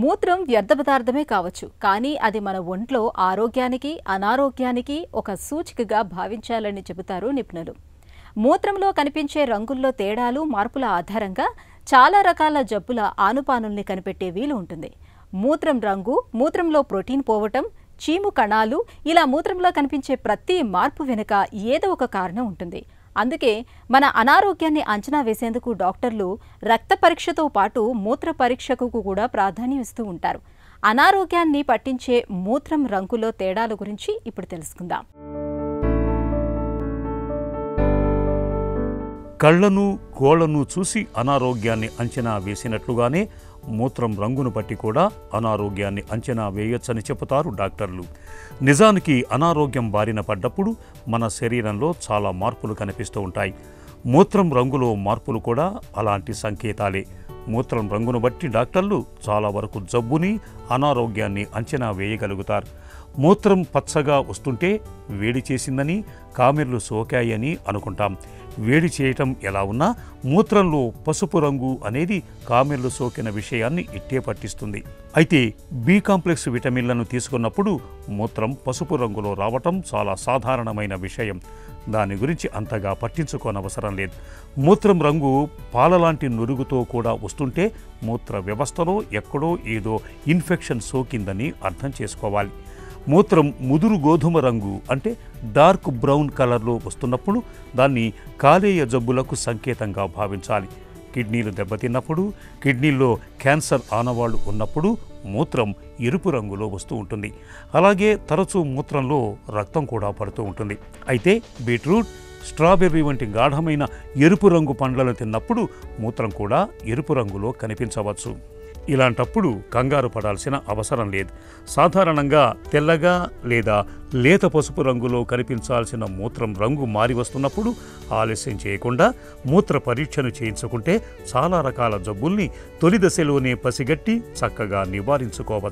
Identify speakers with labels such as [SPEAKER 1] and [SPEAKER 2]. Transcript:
[SPEAKER 1] మూత్రం వ్యర్థ పదార్థమే కావచ్చు, కానీ అది మన ఒంట్లో ఆరోగ్యానికి అనారోగ్యానికి ఒక సూచికగా భావించాలని చెబుతారు నిపుణులు. మూత్రంలో కనిపించే రంగుల్లో తేడాలు మార్పుల ఆధారంగా చాలా రకాల జబ్బుల ఆనుపానుల్ని కనిపెట్టే వీలు ఉంటుంది. మూత్రం రంగు, మూత్రంలో ప్రోటీన్ పోవటం, చీము కణాలు, ఇలా మూత్రంలో కనిపించే ప్రతి మార్పు వెనుక ఏదో ఒక కారణం ఉంటుంది. అందుకే మన అనారోగ్యాన్ని అంచనా వేసేందుకు డాక్టర్లు రక్త పరీక్షతో పాటు మూత్ర పరీక్షకు కూడా ప్రాధాన్యం ఇస్తూ ఉంటారు. అనారోగ్యాన్ని పట్టించే మూత్రం రంగులో తేడాల గురించి ఇప్పుడు తెలుసుకుందాం.
[SPEAKER 2] కళ్లను గోళ్లను చూసి అనారోగ్యాన్ని అంచనా వేసినట్లుగానే మూత్రం రంగును బట్టి కూడా అనారోగ్యాన్ని అంచనా వేయొచ్చని చెబుతారు డాక్టర్లు. నిజానికి అనారోగ్యం బారిన పడ్డప్పుడు మన శరీరంలో చాలా మార్పులు కనిపిస్తూ ఉంటాయి. మూత్రం రంగులో మార్పులు కూడా అలాంటి సంకేతాలే. మూత్రం రంగును బట్టి డాక్టర్లు చాలా వరకు జబ్బుని, అనారోగ్యాన్ని అంచనా వేయగలుగుతారు. మూత్రం పచ్చగా వస్తుంటే వేడి చేసిందని, కామెర్లు సోకాయని అనుకుంటాం. వేడి చేయటం ఎలా ఉన్నా మూత్రంలో పసుపు రంగు అనేది కామెర్లు సోకిన విషయాన్ని ఇట్టే పట్టిస్తుంది. అయితే బి కాంప్లెక్స్ విటమిన్లను తీసుకున్నప్పుడు మూత్రం పసుపు రంగులో రావటం చాలా సాధారణమైన విషయం. దాని గురించి అంతగా పట్టించుకోనవసరం లేదు. మూత్రం రంగు పాలలాంటి నురుగుతో కూడా వస్తుంటే మూత్ర వ్యవస్థలో ఎక్కడో ఏదో ఇన్ఫెక్షన్ సోకిందని అర్థం చేసుకోవాలి. మూత్రం ముదురు గోధుమ రంగు అంటే డార్క్ బ్రౌన్ కలర్లో వస్తున్నప్పుడు దాన్ని కాలేయ జబ్బులకు సంకేతంగా భావించాలి. కిడ్నీలు దెబ్బతిన్నప్పుడు, కిడ్నీల్లో క్యాన్సర్ ఆనవాళ్లు ఉన్నప్పుడు మూత్రం ఎరుపు రంగులో వస్తూ ఉంటుంది. అలాగే తరచూ మూత్రంలో రక్తం కూడా పడుతూ ఉంటుంది. అయితే బీట్రూట్, స్ట్రాబెర్రీ వంటి గాఢమైన ఎరుపు రంగు పండ్లను తిన్నప్పుడు మూత్రం కూడా ఎరుపు రంగులో కనిపించవచ్చు. ఇలాంటప్పుడు కంగారు పడాల్సిన అవసరం లేదు. సాధారణంగా తెల్లగా లేదా లేత పసుపు రంగులో కనిపించాల్సిన మూత్రం రంగు మారి వస్తున్నప్పుడు ఆలస్యం చేయకుండా మూత్ర పరీక్షను చేయించుకుంటే చాలా రకాల జబ్బుల్ని తొలి దశలోనే పసిగట్టి చక్కగా నివారించుకోవచ్చు.